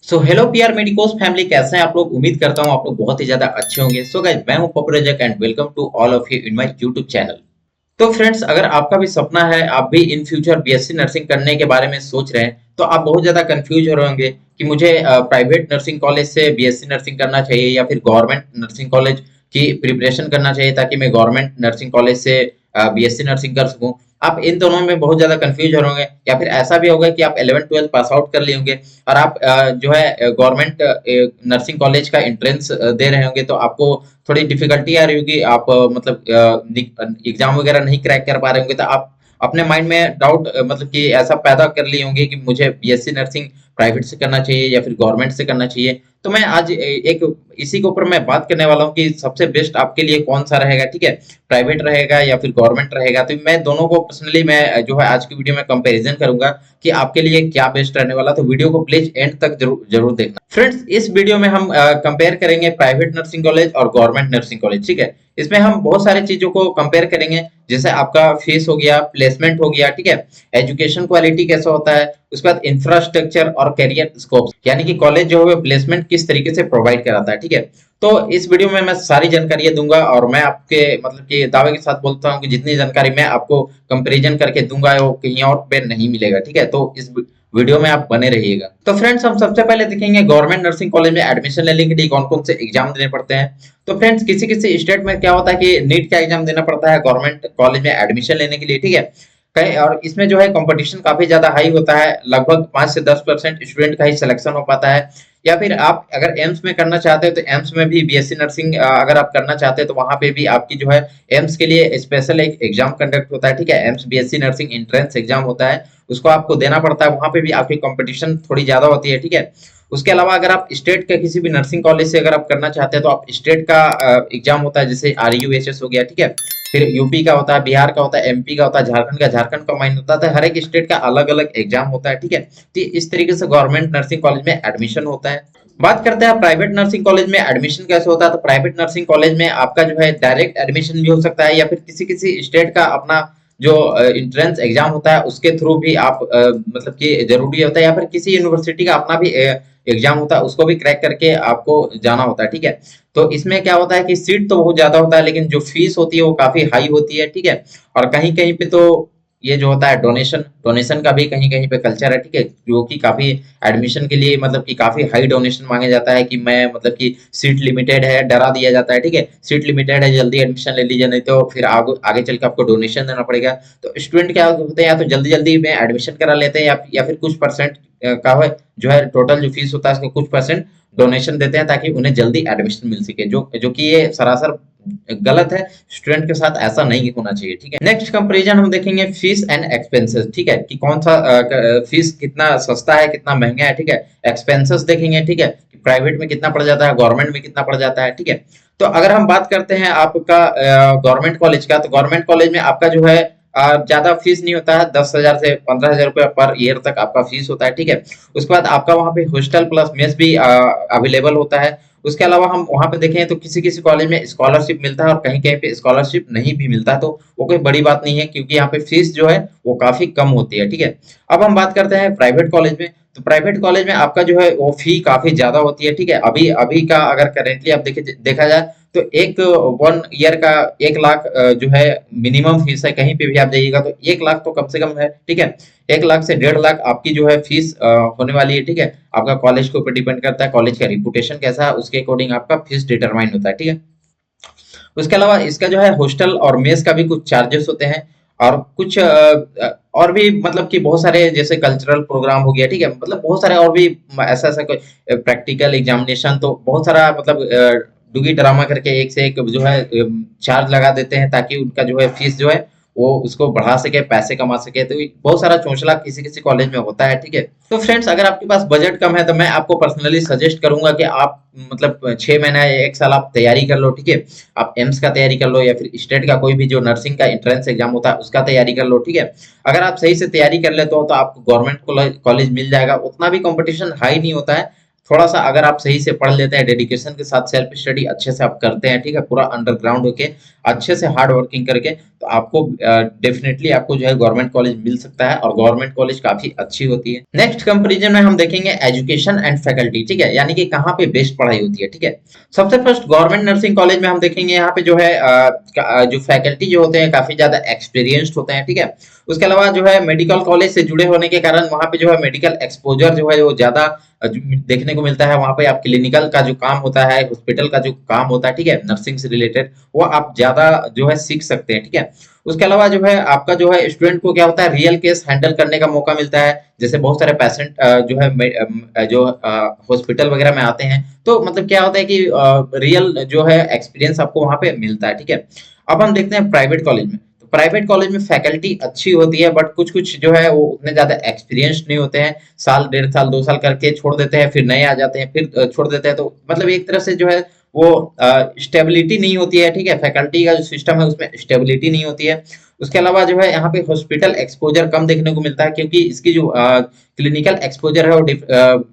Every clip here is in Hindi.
So hello PR medicos family, कैसे हैं आप लोग। उम्मीद करता हूं आप लोग बहुत ही ज्यादा अच्छे होंगे। सो गाइस, मैं हूं popular and welcome to all of you in my YouTube channel. तो फ्रेंड्स, अगर आपका भी सपना है, आप भी इन फ्यूचर बीएससी नर्सिंग करने के बारे में सोच रहे हैं, तो आप बहुत ज्यादा कंफ्यूज हो रहे होंगे कि मुझे प्राइवेट नर्सिंग कॉलेज से बीएससी नर्सिंग करना चाहिए या फिर गवर्नमेंट नर्सिंग कॉलेज की प्रिपरेशन करना चाहिए ताकि मैं गवर्नमेंट नर्सिंग कॉलेज से बीएससी नर्सिंग कर सकूं। आप इन दोनों में बहुत ज्यादा कंफ्यूज हो रहे होंगे, या फिर ऐसा भी होगा कि आप 11th 12th पास आउट कर लिए होंगे और आप जो है गवर्नमेंट नर्सिंग कॉलेज का एंट्रेंस दे रहे होंगे, तो आपको थोड़ी डिफिकल्टी आ रही होगी। आप मतलब एग्जाम वगैरह नहीं क्रैक कर पा रहे होंगे, तो आप अपने माइंड में डाउट मतलब कि ऐसा पैदा कर लिए होंगे कि मुझे बीएससी नर्सिंग प्राइवेट से करना चाहिए या फिर गवर्नमेंट से करना चाहिए। तो मैं आज एक इसी के ऊपर मैं बात करने वाला हूँ कि सबसे बेस्ट आपके लिए कौन सा रहेगा, ठीक है। प्राइवेट रहेगा या फिर गवर्नमेंट रहेगा। तो मैं दोनों को पर्सनली मैं जो है आज की वीडियो में कंपैरिजन करूंगा कि आपके लिए क्या बेस्ट रहने वाला। तो वीडियो को प्लीज एंड तक जरूर जरूर देखना। फ्रेंड्स, इस वीडियो में हम कंपेयर करेंगे प्राइवेट नर्सिंग कॉलेज और गवर्नमेंट नर्सिंग कॉलेज, ठीक है। इसमें हम बहुत सारी चीजों को कंपेयर करेंगे, जैसे आपका फीस हो गया, प्लेसमेंट हो गया, ठीक है, एजुकेशन क्वालिटी कैसा होता है, उसके बाद इंफ्रास्ट्रक्चर और करियर स्कोप, यानी कि कॉलेज जो है प्लेसमेंट किस तरीके से प्रोवाइड कराता है, ठीक है। तो इस वीडियो में मैं सारी जानकारी दूंगा और मैं आपके मतलब कि दावे के साथ बोलता हूं कि जितनी जानकारी मैं आपको कंपैरिजन करके दूंगा वो कहीं और पे नहीं मिलेगा, ठीक है। तो इस वीडियो में आप बने रहिएगा। तो फ्रेंड्स, हम सबसे पहले देखेंगे गवर्नमेंट नर्सिंग कॉलेज में एडमिशन लेने के लिए कौन कौन से एग्जाम देने पड़ते हैं। तो फ्रेंड्स, किसी किसी स्टेट में क्या होता है कि नीट का एग्जाम देना पड़ता है गवर्नमेंट कॉलेज में एडमिशन लेने के लिए, ठीक है। कहीं और इसमें जो है कंपटीशन काफी ज्यादा हाई होता है, लगभग 5 से 10% स्टूडेंट का ही सिलेक्शन हो पाता है। या फिर आप अगर एम्स में करना चाहते हो तो एम्स में भी बीएससी नर्सिंग अगर आप करना चाहते हैं तो वहां पे भी आपकी जो है एम्स के लिए स्पेशल एक एग्जाम कंडक्ट होता है, ठीक है। AIIMS BSc nursing entrance exam होता है, उसको आपको देना पड़ता है। वहां पे भी आपकी कंपटीशन थोड़ी ज्यादा होती है, ठीक है। उसके अलावा अगर आप स्टेट के किसी भी नर्सिंग कॉलेज से अगर आप करना चाहते हैं तो आप स्टेट का एग्जाम होता है, जैसे RUSS हो गया, ठीक है। फिर यूपी का होता है, बिहार का होता है, एमपी का होता है, झारखंड का माइन होता है। हर एक स्टेट का अलग अलग एग्जाम होता है, ठीक है। तो इस तरीके से गवर्नमेंट नर्सिंग कॉलेज में एडमिशन होता है। बात करते हैं प्राइवेट नर्सिंग कॉलेज में एडमिशन कैसे होता है। तो प्राइवेट नर्सिंग कॉलेज में आपका जो है डायरेक्ट एडमिशन भी हो सकता है, या फिर किसी किसी स्टेट का अपना जो एंट्रेंस एग्जाम होता है उसके थ्रू भी आप मतलब कि जरूरी होता है, या फिर किसी यूनिवर्सिटी का अपना भी एग्जाम होता है, उसको भी क्रैक करके आपको जाना होता है, ठीक है। तो इसमें क्या होता है कि सीट तो बहुत ज्यादा होता है, लेकिन जो फीस होती है वो काफी हाई होती है, ठीक है। और कहीं कहीं पे तो ये जो होता है डोनेशन डोनेशन का भी कहीं कहीं पे कल्चर है, ठीक है, जो कि काफी एडमिशन के लिए मतलब कि काफी हाई डोनेशन मांगा जाता है कि मैं मतलब कि सीट लिमिटेड है, डरा दिया जाता है, ठीक है। सीट लिमिटेड है, जल्दी एडमिशन ले लीजिए, नहीं तो फिर आगे आगे चल के आपको डोनेशन देना पड़ेगा। तो स्टूडेंट क्या होते हैं, या तो जल्दी जल्दी में एडमिशन करा लेते हैं, या फिर कुछ परसेंट का है जो है टोटल जो फीस होता है उसका कुछ परसेंट डोनेशन देते हैं ताकि उन्हें जल्दी एडमिशन मिल सके, जो जो कि ये सरासर गलत है। स्टूडेंट के साथ ऐसा नहीं होना चाहिए, ठीक है। नेक्स्ट कंपैरिजन हम देखेंगे फीस एंड एक्सपेंसेस, ठीक है, कि कौन सा फीस कितना सस्ता है कितना महंगा है, ठीक है। एक्सपेंसेस देखेंगे, ठीक है, कि प्राइवेट में कितना पड़ जाता है, गवर्नमेंट में कितना पड़ जाता है, ठीक है। तो अगर हम बात करते हैं आपका गवर्नमेंट कॉलेज का, तो गवर्नमेंट कॉलेज में आपका जो है ज्यादा फीस नहीं होता है, 10,000 से 15,000 रुपया पर ईयर तक आपका फीस होता है, ठीक है। उसके बाद आपका वहाँ पे हॉस्टल प्लस मेस भी अवेलेबल होता है। उसके अलावा हम वहां पे देखें तो किसी किसी कॉलेज में स्कॉलरशिप मिलता है और कहीं कहीं पे स्कॉलरशिप नहीं भी मिलता है, तो वो कोई बड़ी बात नहीं है क्योंकि यहाँ पे फीस जो है वो काफी कम होती है, ठीक है। अब हम बात करते हैं प्राइवेट कॉलेज में। तो प्राइवेट कॉलेज में आपका जो है वो फी काफी ज्यादा होती है, ठीक है। अभी अभी का अगर करेंटली आप देखा जाए तो एक 1 ईयर का 1 लाख जो है मिनिमम फीस है। कहीं पे भी आप जाइएगा तो 1 लाख तो कम से कम है, ठीक है। 1 लाख से 1.5 लाख आपकी जो है फीस होने वाली है, ठीक है। आपका कॉलेज के ऊपर डिपेंड करता है, कॉलेज का रिपुटेशन कैसा है उसके अकॉर्डिंग आपका फीस डिटरमाइन होता है, ठीक है। उसके अलावा इसका जो है हॉस्टल और मेस का भी कुछ चार्जेस होते हैं, और कुछ और भी मतलब कि बहुत सारे जैसे कल्चरल प्रोग्राम हो गया, ठीक है, मतलब बहुत सारे और भी ऐसा ऐसा कोई प्रैक्टिकल एग्जामिनेशन, तो बहुत सारा मतलब डुगी ड्रामा करके एक से एक जो है चार्ज लगा देते हैं ताकि उनका जो है फीस जो है वो उसको बढ़ा सके, पैसे कमा सके। तो ये बहुत सारा चोंचला किसी किसी कॉलेज में होता है, ठीक है। तो फ्रेंड्स, अगर आपके पास बजट कम है तो मैं आपको पर्सनली सजेस्ट करूंगा कि आप मतलब 6 महीना या 1 साल आप तैयारी कर लो, ठीक है। आप एम्स का तैयारी कर लो या फिर स्टेट का कोई भी जो नर्सिंग का एंट्रेंस एग्जाम होता है उसका तैयारी कर लो, ठीक है। अगर आप सही से तैयारी कर लेते हो तो आपको गवर्नमेंट कॉलेज मिल जाएगा, उतना भी कंपटीशन हाई नहीं होता है, थोड़ा सा अगर आप सही से पढ़ लेते हैं, डेडिकेशन के साथ सेल्फ स्टडी अच्छे से आप करते हैं, ठीक है, पूरा अंडरग्राउंड होके अच्छे से हार्ड वर्किंग करके, तो आपको डेफिनेटली आपको जो है गवर्नमेंट कॉलेज मिल सकता है, और गवर्नमेंट कॉलेज काफी अच्छी होती है। नेक्स्ट कंपैरिजन में हम देखेंगे एजुकेशन एंड फैकल्टी, ठीक है, यानी कि कहाँ पे बेस्ट पढ़ाई होती है, ठीक है। सबसे फर्स्ट गवर्नमेंट नर्सिंग कॉलेज में हम देखेंगे यहाँ पे जो है जो फैकल्टी जो होते हैं काफी ज्यादा एक्सपीरियंस्ड होते हैं, ठीक है। उसके अलावा जो है मेडिकल कॉलेज से जुड़े होने के कारण वहाँ पे जो है मेडिकल एक्सपोजर जो है वो ज्यादा देखने को मिलता है। वहाँ पे आप क्लिनिकल का जो काम होता है, हॉस्पिटल का जो काम होता है, ठीक है, नर्सिंग से रिलेटेड, वो आप ज्यादा जो है सीख सकते हैं, ठीक है। उसके अलावा जो है आपका जो है स्टूडेंट को क्या होता है, रियल केस हैंडल करने का मौका मिलता है। जैसे बहुत सारे पेशेंट जो है जो हॉस्पिटल वगैरह में आते हैं, तो मतलब क्या होता है कि रियल जो है एक्सपीरियंस आपको वहाँ पे मिलता है, ठीक है। अब हम देखते हैं प्राइवेट कॉलेज में। तो प्राइवेट कॉलेज में फैकल्टी अच्छी होती है, बट कुछ कुछ जो है वो उतने ज्यादा एक्सपीरियंस्ड नहीं होते हैं। साल, 1.5 साल, 2 साल करके छोड़ देते हैं, फिर नए आ जाते हैं, फिर छोड़ देते हैं। तो मतलब एक तरह से जो है वो स्टेबिलिटी नहीं होती है, ठीक है। फैकल्टी का जो सिस्टम है उसमें स्टेबिलिटी नहीं होती है। उसके अलावा जो है यहाँ पे हॉस्पिटल एक्सपोजर कम देखने को मिलता है, क्योंकि इसकी जो क्लिनिकल एक्सपोजर है वो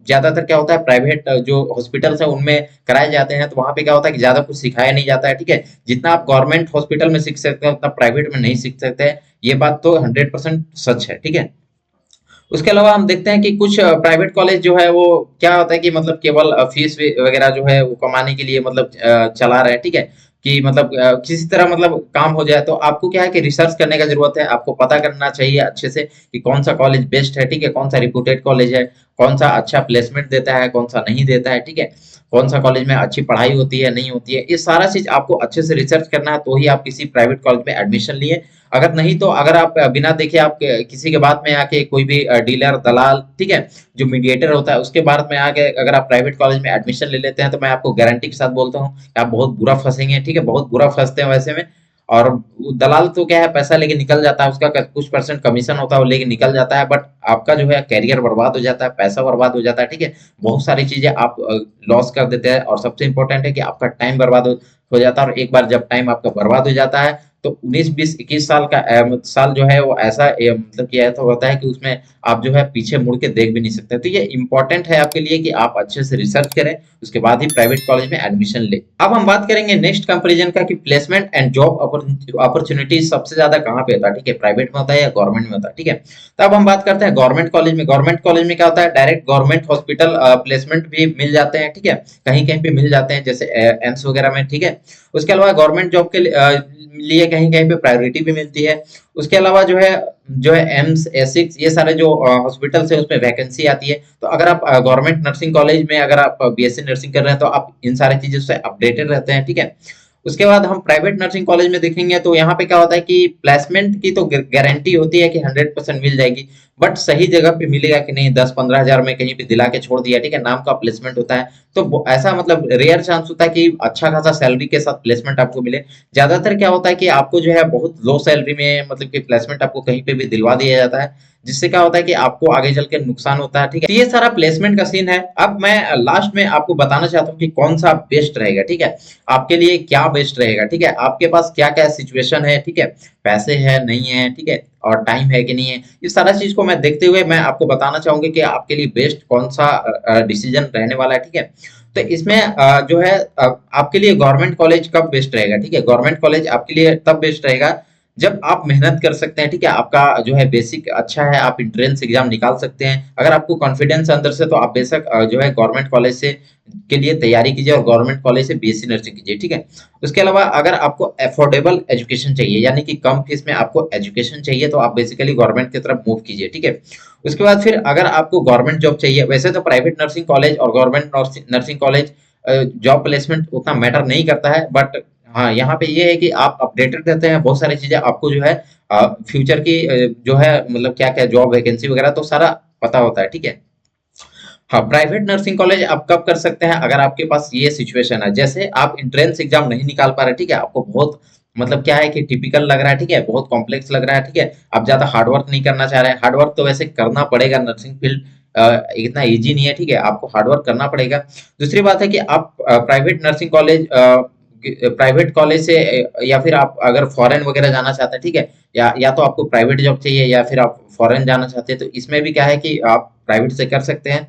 ज्यादातर क्या होता है, प्राइवेट जो हॉस्पिटल्स है उनमें कराए जाते हैं। तो वहाँ पे क्या होता है कि ज्यादा कुछ सिखाया नहीं जाता है, ठीक है। जितना आप गवर्नमेंट हॉस्पिटल में सीख सकते हैं उतना प्राइवेट में नहीं सीख सकते हैं। ये बात तो 100% सच है, ठीक है। उसके अलावा हम देखते हैं कि कुछ प्राइवेट कॉलेज जो है वो क्या होता है कि मतलब केवल फीस वगैरह जो है वो कमाने के लिए मतलब चला रहे हैं, ठीक है। कि मतलब किसी तरह मतलब काम हो जाए। तो आपको क्या है कि रिसर्च करने का जरूरत है, आपको पता करना चाहिए अच्छे से कि कौन सा कॉलेज बेस्ट है, ठीक है, कौन सा रिप्यूटेड कॉलेज है, कौन सा अच्छा प्लेसमेंट देता है, कौन सा नहीं देता है, ठीक है, कौन सा कॉलेज में अच्छी पढ़ाई होती है, नहीं होती है। ये सारा चीज आपको अच्छे से रिसर्च करना है, तो ही आप किसी प्राइवेट कॉलेज में एडमिशन लिए। अगर नहीं तो अगर आप बिना देखे आप किसी के बात में आके कोई भी डीलर, दलाल, ठीक है, जो मीडिएटर होता है उसके बात में आके अगर आप प्राइवेट कॉलेज में एडमिशन ले लेते हैं, तो मैं आपको गारंटी के साथ बोलता हूँ कि आप बहुत बुरा फंसेंगे, ठीक है, बहुत बुरा फंसते हैं वैसे में। और दलाल तो क्या है, पैसा लेके निकल जाता है, उसका कुछ परसेंट कमीशन होता है, वो लेके निकल जाता है, बट आपका जो है कैरियर बर्बाद हो जाता है, पैसा बर्बाद हो जाता है, ठीक है। बहुत सारी चीजें आप लॉस कर देते हैं, और सबसे इंपॉर्टेंट है कि आपका टाइम बर्बाद हो जाता है। और एक बार जब टाइम आपका बर्बाद हो जाता है, तो 19, 20, 21 साल का साल जो है वो ऐसा मतलब कि ऐसा होता है कि उसमें आप जो है पीछे मुड़ के देख भी नहीं सकते। तो ये इंपॉर्टेंट है आपके लिए कि आप अच्छे से रिसर्च करें, उसके बाद ही प्राइवेट कॉलेज में एडमिशन ले। अब हम बात करेंगे नेक्स्ट कंपैरिजन का कि प्लेसमेंट एंड जॉब अपॉर्चुनिटी सबसे ज्यादा कहाँ पे होता है, ठीक है, प्राइवेट में होता है या गवर्नमेंट में होता है, ठीक है। तो अब हम बात करते हैं गवर्नमेंट कॉलेज में। गवर्नमेंट कॉलेज में क्या होता है, डायरेक्ट गवर्नमेंट हॉस्पिटल प्लेसमेंट भी मिल जाते हैं, ठीक है, कहीं कहीं पे मिल जाते हैं, जैसे एम्स वगैरह में, ठीक है। उसके अलावा गवर्नमेंट जॉब के लिए कहीं कहीं पे प्रायोरिटी भी मिलती है। उसके अलावा जो है एम्स, एसिक्स, ये सारे जो हॉस्पिटल्स है उसमें वैकेंसी आती है। तो अगर आप गवर्नमेंट नर्सिंग कॉलेज में अगर आप बीएससी नर्सिंग कर रहे हैं, तो आप इन सारी चीजों से अपडेटेड रहते हैं, ठीक है। उसके बाद हम प्राइवेट नर्सिंग कॉलेज में देखेंगे, तो यहाँ पे क्या होता है कि प्लेसमेंट की तो गारंटी होती है कि 100% मिल जाएगी, बट सही जगह पे मिलेगा कि नहीं, 10-15 हजार में कहीं पे दिला के छोड़ दिया, ठीक है, नाम का प्लेसमेंट होता है। तो ऐसा मतलब रेयर चांस होता है कि अच्छा खासा सैलरी के साथ प्लेसमेंट आपको मिले। ज्यादातर क्या होता है कि आपको जो है बहुत लो सैलरी में मतलब कि प्लेसमेंट आपको कहीं पे भी दिलवा दिया जाता है, जिससे क्या होता है कि आपको आगे चल के नुकसान होता है, ठीक है। तो ये सारा प्लेसमेंट का सीन है। अब मैं लास्ट में आपको बताना चाहता हूँ कि कौन सा बेस्ट रहेगा, ठीक है, आपके लिए क्या बेस्ट रहेगा, ठीक है, आपके पास क्या क्या सिचुएशन है, ठीक है, पैसे है नहीं है, ठीक है, और टाइम है कि नहीं है। इस सारा चीज को मैं देखते हुए मैं आपको बताना चाहूंगी कि आपके लिए बेस्ट कौन सा डिसीजन रहने वाला है, ठीक है। तो इसमें जो है आपके लिए गवर्नमेंट कॉलेज कब बेस्ट रहेगा, ठीक है, गवर्नमेंट कॉलेज आपके लिए तब बेस्ट रहेगा जब आप मेहनत कर सकते हैं, ठीक है, आपका जो है बेसिक अच्छा है, आप एंट्रेंस एग्जाम निकाल सकते हैं। अगर आपको कॉन्फिडेंस अंदर से, तो आप बेशक जो है गवर्नमेंट कॉलेज से के लिए तैयारी कीजिए, और गवर्नमेंट कॉलेज से बीएससी नर्सिंग कीजिए, ठीक है। उसके अलावा अगर आपको अफोर्डेबल एजुकेशन चाहिए, यानी कि कम फीस में आपको एजुकेशन चाहिए, तो आप बेसिकली गवर्नमेंट की तरफ मूव कीजिए, ठीक है। उसके बाद फिर अगर आपको गवर्नमेंट जॉब चाहिए, वैसे तो प्राइवेट नर्सिंग कॉलेज और government nursing college job placement उतना मैटर नहीं करता है, बट हाँ यहाँ पे ये है कि आप अपडेटेड रहते हैं, बहुत सारी चीजें आपको जो है फ्यूचर की जो है मतलब क्या क्या जॉब वैकेंसी वगैरह तो सारा पता होता है, ठीक है। हाँ, प्राइवेट नर्सिंग कॉलेज आप कब कर सकते हैं, अगर आपके पास ये सिचुएशन है, जैसे आप एंट्रेंस एग्जाम नहीं निकाल पा रहे, ठीक है, आपको बहुत मतलब क्या है कि टिपिकल लग रहा है, ठीक है, बहुत कॉम्प्लेक्स लग रहा है, ठीक है, आप ज्यादा हार्डवर्क नहीं करना चाह रहे हैं। हार्डवर्क तो वैसे करना पड़ेगा, नर्सिंग फील्ड इतना इजी नहीं है, ठीक है, आपको हार्डवर्क करना पड़ेगा। दूसरी बात है कि आप प्राइवेट कॉलेज से या फिर आप अगर फॉरेन वगैरह जाना चाहते हैं, ठीक है, या तो आपको प्राइवेट जॉब चाहिए या फिर आप फॉरेन जाना चाहते हैं, तो इसमें भी क्या है कि आप प्राइवेट से कर सकते हैं।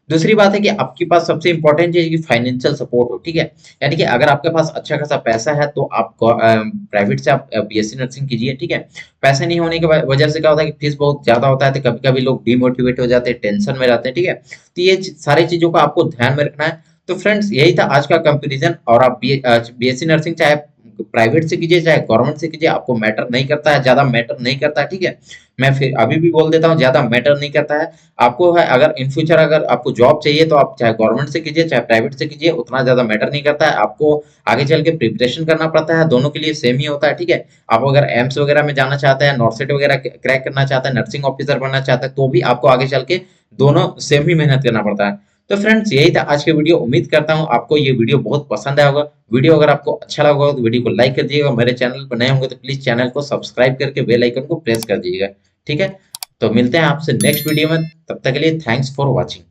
दूसरी बात है कि आपके पास सबसे इंपॉर्टेंट चीज की फाइनेंशियल सपोर्ट हो, ठीक है। यानी कि अगर आपके पास अच्छा खासा पैसा है तो आप प्राइवेट से आप बीएससी नर्सिंग कीजिए, ठीक है। पैसे नहीं होने की वजह से क्या होता है कि फीस बहुत ज्यादा होता है, तो कभी कभी लोग डिमोटिवेट हो जाते हैं, टेंशन में रहते हैं, ठीक है। तो ये सारी चीजों को आपको ध्यान में रखना है। तो फ्रेंड्स यही था आज का कंपैरिजन। और आप बीएससी नर्सिंग चाहे प्राइवेट से कीजिए चाहे गवर्नमेंट से कीजिए, आपको मैटर नहीं करता है, ज्यादा मैटर नहीं करता है, ठीक है। मैं फिर अभी भी बोल देता हूँ, ज्यादा मैटर नहीं करता है। आपको है अगर इन फ्यूचर अगर आपको जॉब चाहिए तो आप चाहे गवर्नमेंट से कीजिए चाहे प्राइवेट से कीजिए, उतना ज्यादा मैटर नहीं करता है। आपको आगे चल के प्रिपरेशन करना पड़ता है, दोनों के लिए सेम ही होता है, ठीक है। आप अगर एम्स वगैरह में जाना चाहते हैं, नॉर्सेट वगैरह क्रैक करना चाहते हैं, नर्सिंग ऑफिसर बनना चाहते हैं, तो भी आपको आगे चल के दोनों सेम ही मेहनत करना पड़ता है। तो फ्रेंड्स यही था आज के वीडियो। उम्मीद करता हूँ आपको ये वीडियो बहुत पसंद आया होगा। वीडियो अगर आपको अच्छा लगा होगा तो वीडियो को लाइक कर दीजिएगा। मेरे चैनल पर नए होंगे तो प्लीज चैनल को सब्सक्राइब करके बेल आइकन को प्रेस कर दीजिएगा, ठीक है। तो मिलते हैं आपसे नेक्स्ट वीडियो में, तब तक के लिए थैंक्स फॉर वॉचिंग।